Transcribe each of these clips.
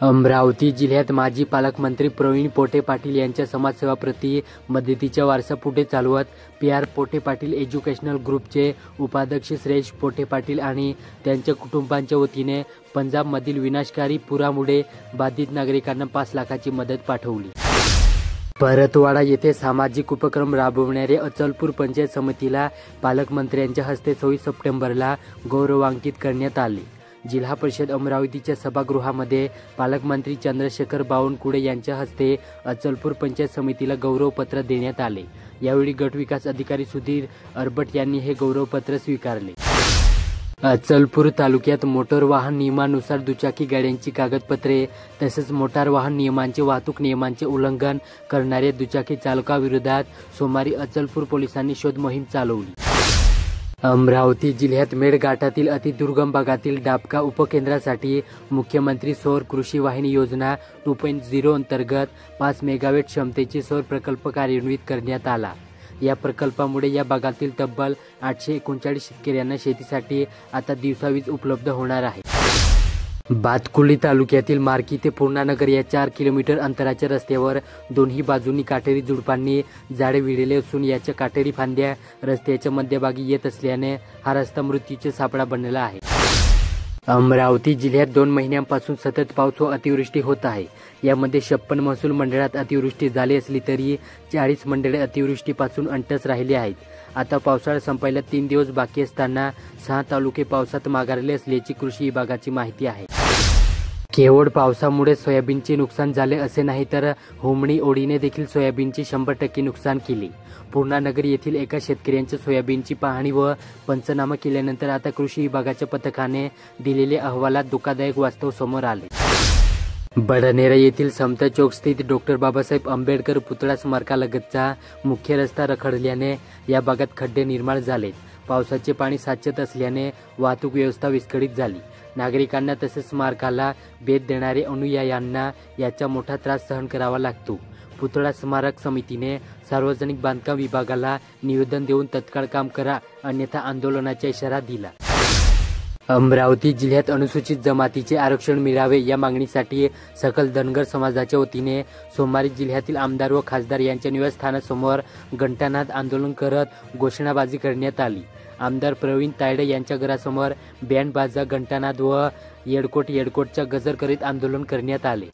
अमरावती जिल्ह्यात माजी पालकमंत्री प्रवीण पोटे पाटील यांच्या समाजसेवाप्रती मदतीचा वारसा पुढे चालवत PR पोटे पाटील एज्युकेशनल ग्रुपचे उपाध्यक्ष श्रेयश पोटे पाटील आणि त्यांच्या कुटुंबांच्या वतीने पंजाबमधील विनाशकारी पुरामुळे बाधित नागरिकांना 5 लाखाची मदत पाठवली। परतवाडा येथे सामाजिक उपक्रम राबवणारे अचलपूर पंचायत समितीला पालकमंत्र्यांच्या हस्ते 26 सप्टेंबरला गौरवान्वित करण्यात आले। जिल्हा परिषद अमरावतीच्या सभागृहामध्ये पालकमंत्री चंद्रशेखर बावनकुळे यांच्या हस्ते अचलपूर पंचायत समितीला गौरवपत्र देण्यात आले। यावेळी गटविकास अधिकारी सुधीर अरबट यांनी हे गौरवपत्र स्वीकारले। अचलपूर तालुक्यात मोटार वाहन नियमानुसार दुचाकी गाड्यांची कागदपत्रे तसेच मोटार वाहन नियमांचे वाहतूक नियमांचे उल्लंघन करणाऱ्या दुचाकी चालकाविरोधात सोमवारी अचलपूर पोलिसांनी शोध मोहीम चालवली। अमरावती जिल्ह्यात मेळघाटातील अतिदुर्गम भागातील डाबका उपकेंद्रासाठी मुख्यमंत्री सौर कृषी वाहिनी योजना 2.0 अंतर्गत 5 मेगावॅट क्षमतेचे सौर प्रकल्प कार्यान्वित करण्यात आला। या प्रकल्पामुळे या भागातील तब्बल 839 शेतकऱ्यांना शेतीसाठी आता दिवसावीज उपलब्ध होणार आहे। भातकुली तालुक्यातील मार्की ते पूर्णानगर या 4 किलोमीटर अंतराच्या रस्त्यावर दोन्ही बाजूंनी काटेरी झुडपांनी झाडे विळलेले असून याच्या काटेरी फांद्या रस्त्याच्या मध्यभागी येत असल्याने हा रस्ता मृत्यूचा सापळा बनला आहे। अमरावती जिल्ह्यात 2 महिन्यांपासून सतत पाऊस व अतिवृष्टी होत आहे। यामध्ये 56 महसूल मंडळात अतिवृष्टी झाली असली तरी 40 मंडळे अतिवृष्टीपासून अंटस राहिले आहेत। आता पावसाळा संपायला 3 दिवस बाकी असताना 6 तालुके पावसात माघारले असल्याची कृषी विभागाची माहिती आहे। केवळ पावसामुळे सोयाबीनचे नुकसान झाले असे नाही तर होमणी ओढीने देखील सोयाबीनचे 100% नुकसान केले। पूर्णानगर येथील एका शेतकऱ्यांच्या सोयाबीनची पाहणी व पंचनामा केल्यानंतर आता कृषी विभागाच्या पथकाने दिलेल्या अहवालात धोकादायक वास्तव समोर आले। बडनेरा येथील समता चौक स्थित डॉक्टर बाबासाहेब आंबेडकर पुतळा स्मारकालगतचा मुख्य रस्ता रखडल्याने या भागात खड्डे निर्माण झालेत। पावसाचे पाणी साचत असल्याने वाहतूक व्यवस्था विस्कळीत झाली। नागरिकांना तसेच स्मारकाला भेट देणारे अनुयायांना याचा मोठा त्रास सहन करावा लागतो। पुतळा स्मारक समितीने सार्वजनिक बांधकाम विभागाला निवेदन देऊन तत्काळ काम करा अन्यथा आंदोलनाचा इशारा दिला। अमरावती जिल्ह्यात अनुसूचित जमातीचे आरक्षण मिळावे या मागणीसाठी सकल धनगर समाजाच्या वतीने सोमवारी जिल्ह्यातील आमदार व खासदार यांच्या निवासस्थानासमोर घंटानाद आंदोलन करत घोषणाबाजी करण्यात आली। आमदार प्रवीण तायडे यांच्या घरासमोर बँड बाजा घंटानाद व येडकोटचा गजर करीत आंदोलन करण्यात आले।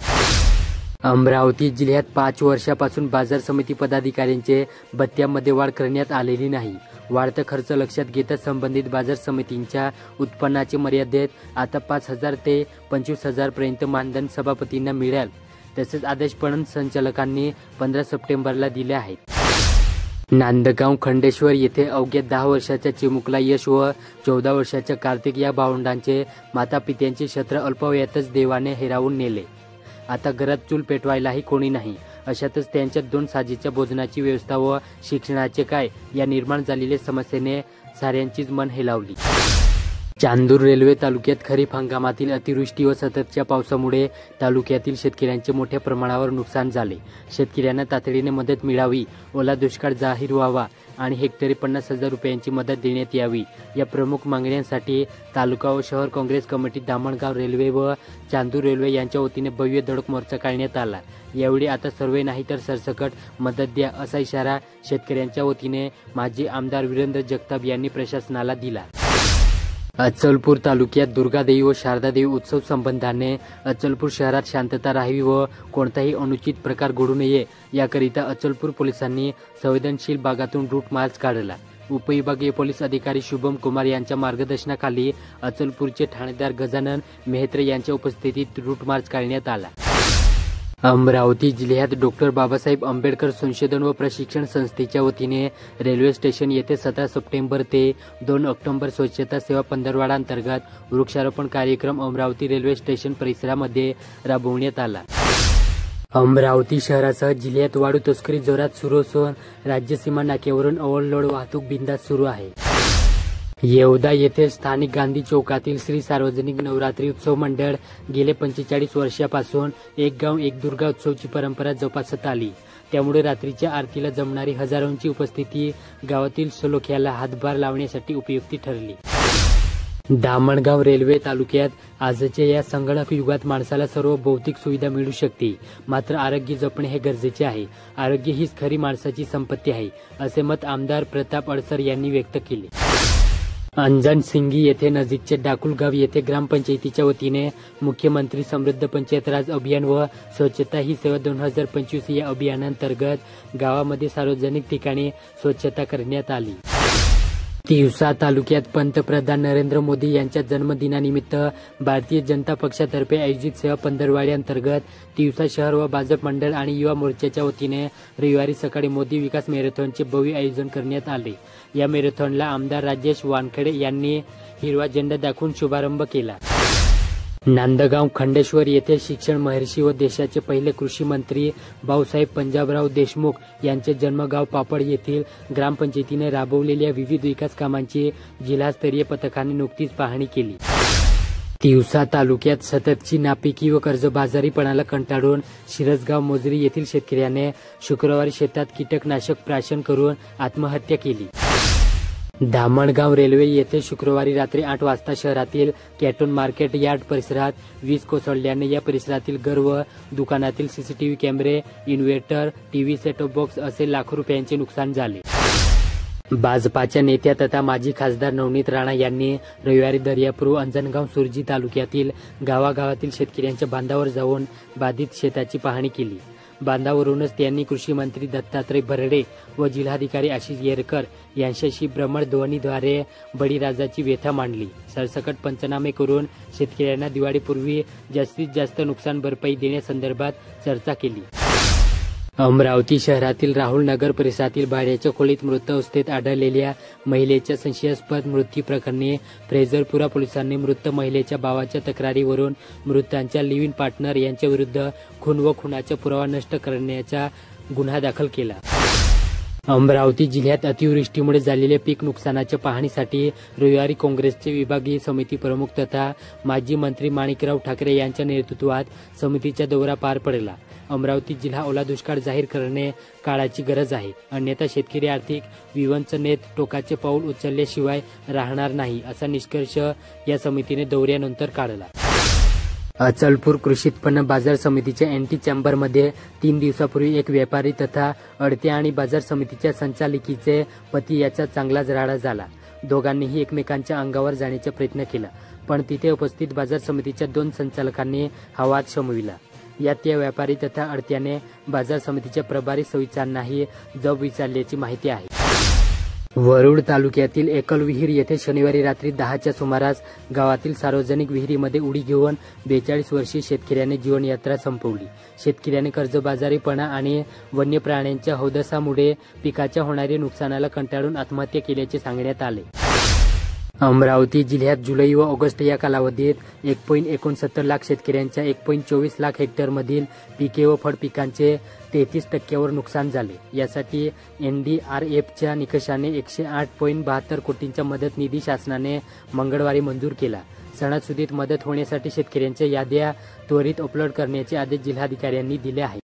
अमरावती जिल्ह्यात 5 वर्षापासून बाजार समिती पदाधिकाऱ्यांचे भत्त्यामध्ये वाढ करण्यात आलेली नाही। वाढता खर्च लक्षात घेता संबंधित बाजार समितींच्या उत्पन्नाचे मर्यादेत आता 5,000 ते 25,000 पर्यंत मानधन सभापतींना मिळेल। तसेच आदेश पणन संचालकांनी 15 सप्टेंबरला दिले आहेत। नांदगाव खंडेश्वर येथे अवघ्या 10 वर्षाच्या चिमुकला यश व 14 वर्षाच्या कार्तिक या भावंडांचे मातापित्यांचे छत्र अल्पवयातच देवाने हिरावून नेले। आता घरात चूल पेटवायलाही कोणी नाही। अशातच त्यांच्यात 2 साजेच्या भोजनाची व्यवस्था व शिक्षणाचे काय या निर्माण झालेल्या समस्येने साऱ्यांचीच मन हेलावली। चांदूर रेल्वे तालुक्यात खरीप हंगामातील अतिवृष्टी व सततच्या पावसामुळे तालुक्यातील शेतकऱ्यांचे मोठ्या प्रमाणावर नुकसान झाले। शेतकऱ्यांना तातडीने मदत मिळावी, ओला दुष्काळ जाहीर व्हावा आणि हेक्टरी 50,000 रुपयांची मदत देण्यात यावी या प्रमुख मागण्यांसाठी तालुका व शहर काँग्रेस कमिटी धामणगाव रेल्वे व चांदूर रेल्वे यांच्या वतीने भव्य धडक मोर्चा काढण्यात आला। यावेळी आता सर्वे नाही तर सरसकट मदत द्या असा इशारा शेतकऱ्यांच्या वतीने माजी आमदार वीरेंद्र जगताप यांनी प्रशासनाला दिला। अचलपूर तालुक्यात दुर्गादेवी व शारदादेवी उत्सव संबंधाने अचलपूर शहरात शांतता राहावी व कोणताही अनुचित प्रकार घडू नये याकरिता अचलपूर पोलिसांनी संवेदनशील भागातून रूट मार्च काढला। उपविभागीय पोलीस अधिकारी शुभम कुमार यांच्या मार्गदर्शनाखाली अचलपूरचे ठाणेदार गजानन मेहत्रे यांच्या उपस्थितीत रूट मार्च काढण्यात आला। अमरावती जिल्ह्यात डॉक्टर बाबासाहेब आंबेडकर संशोधन व प्रशिक्षण संस्थेच्या वतीने रेल्वे स्टेशन येथे 17 सप्टेंबर ते 2 ऑक्टोबर स्वच्छता सेवा पंधरवडा अंतर्गत वृक्षारोपण कार्यक्रम अमरावती रेल्वे स्टेशन परिसरामध्ये राबवण्यात आला। अमरावती शहरासह जिल्ह्यात वाळू तस्करी जोरात सुरू असून राज्यसीमा नाक्यावरून ओव्हरलोड वाहतूक बिनधास्त सुरू आहे। येवदा येथे स्थानिक गांधी चौकातील श्री सार्वजनिक नवरात्री उत्सव मंडळ गेले 45 वर्षापासून एक गाव एक दुर्गा उत्सवची परंपरा जोपासत आली। त्यामुळे रात्रीच्या आरतीला जमणारी हजारोंची उपस्थिती गावातील सलोख्याला हातभार लावण्यासाठी उपयुक्त ठरली। दामणगाव रेल्वे तालुक्यात आजच्या या संगणक युगात माणसाला सर्व भौतिक सुविधा मिळू शकते, मात्र आरोग्य जपणे हे गरजेचे आहे. आरोग्य हीच खरी माणसाची संपत्ती आहे, असे मत आमदार प्रताप अडसर यांनी व्यक्त केले. अंजन सिंगी येथे नजीकचे डाकुलगाव येथे ग्रामपंचायतीच्या वतीने मुख्यमंत्री समृद्ध पंचायत राज अभियान व स्वच्छता ही सेवा 2025 या अभियानांतर्गत गावामध्ये सार्वजनिक ठिकाणी स्वच्छता करण्यात आली. तिवसा तालुक्यात पंतप्रधान नरेंद्र मोदी यांच्या जन्मदिनानिमित्त भारतीय जनता पक्षातर्फे आयोजित सेवा पंधरवडा अंतर्गत तिवसा शहर व भाजप मंडळ आणि युवा मोर्चाच्या वतीने रविवारी सकाळी मोदी विकास मॅरेथॉनचे भव्य आयोजन करण्यात आले. या मॅरेथॉनला आमदार राजेश वानखेडे यांनी हिरवा झेंडा दाखवून शुभारंभ केला. नांदगाव खंडेश्वर येथे शिक्षण महर्षी व देशाचे पहिले कृषी मंत्री भाऊसाहेब पंजाबराव देशमुख यांचे जन्मगाव पापड येथील ग्रामपंचायतीने राबवलेल्या विविध विकास कामांची जिल्हास्तरीय पथकाने नुकतीच पाहणी केली. तिवसा तालुक्यात सततची नापिकी व कर्जबाजारीपणाला कंटाळून शिरसगाव मोजरी येथील शेतकऱ्याने शुक्रवारी शेतात कीटकनाशक प्राशन करून आत्महत्या केली. दामणगाव रेल्वे येथे शुक्रवारी रात्री 8 वाजता शहरातील कॅटोन मार्केट यार्ड परिसरात वीज कोसळल्याने या परिसरातील घर व दुकानातील सीसीटीव्ही कॅमेरे, इन्व्हर्टर, टीव्ही सेटअप बॉक्स असे लाखो रुपयांचे नुकसान झाले. भाजपाच्या नेत्या तथा माजी खासदार नवनीत राणा यांनी रविवारी दर्यापूर व अंजनगाव सुरजी तालुक्यातील गावागावातील शेतकऱ्यांच्या बांधावर जाऊन बाधित शेताची पाहणी केली. बांधावरूनच त्यांनी कृषी मंत्री दत्तात्रय भरडे व जिल्हाधिकारी आशिष येरकर यांच्याशी भ्रमणध्वनीद्वारे बळीराजाची व्यथा मांडली. सरसकट पंचनामे करून शेतकऱ्यांना दिवाळीपूर्वी जास्तीत जास्त नुकसान भरपाई देण्यासंदर्भात चर्चा केली. अमरावती शहरातील राहुल नगर परिसरातील भाड्याच्या खोलीत मृत अवस्थेत आढळलेल्या महिलेच्या संशयास्पद मृत्यू प्रकरणी फ्रेझरपुरा पोलिसांनी मृत महिलेच्या भावाच्या तक्रारीवरून मृतांच्या लिव्ह इन पार्टनर यांच्या विरुद्ध खून व खुनाचा पुरावा नष्ट करण्याचा गुन्हा दाखल केला. अमरावती जिल्ह्यात अतिवृष्टीमुळे झालेल्या पीक नुकसानाच्या पाहणीसाठी रविवारी काँग्रेसचे विभागीय समिती प्रमुख तथा माजी मंत्री माणिकराव ठाकरे यांच्या नेतृत्वात समितीचा दौरा पार पडला. अमरावती जिल्हा ओला दुष्काळ जाहीर करणे काळाची गरज आहे, अन्यथा शेतकरी आर्थिक विवंचनेत टोकाचे पाऊल उचलल्याशिवाय राहणार नाही, असा निष्कर्ष या समितीने दौऱ्यानंतर काढला. अचलपूर कृषी उत्पन्न बाजार समितीच्या एंटी चेंबरमध्ये 3 दिवसापूर्वी एक व्यापारी तथा अडते आणि बाजार समितीच्या संचालकीचे पती याचा चांगलाच राडा झाला. दोघांनीही एकमेकांच्या अंगावर जाण्याचा प्रयत्न केला, पण तिथे उपस्थित बाजार समितीच्या 2 संचालकांनी हा वाद शमविला. यात या व्यापारी तथा अडत्याने बाजार समितीच्या प्रभारी सविचांनाही जब विचारल्याची माहिती आहे. वरुड तालुक्यातील एकलविहीर येथे शनिवारी रात्री 10च्या सुमारास गावातील सार्वजनिक विहिरीमध्ये उडी घेऊन 42 वर्षीय शेतकऱ्याने जीवनयात्रा संपवली. शेतकऱ्याने कर्जबाजारीपणा आणि वन्य प्राण्यांच्या हौदासामुळे पिकाच्या होणाऱ्या नुकसानाला कंटाळून आत्महत्या केल्याचे सांगण्यात आले. अमरावती जिल्ह्यात जुलै व ऑगस्ट या कालावधीत 1.69 लाख शेतकऱ्यांच्या 1.24 लाख हेक्टरमधील पिके व फळ पिकांचे 33% नुकसान झाले. यासाठी NDRFच्या निकषाने 108.72 कोटींचा मदत निधी शासनाने मंगळवारी मंजूर केला. सणासुदीत मदत होण्यासाठी शेतकऱ्यांच्या याद्या त्वरित अपलोड करण्याचे आदेश जिल्हाधिकाऱ्यांनी दिले आहेत.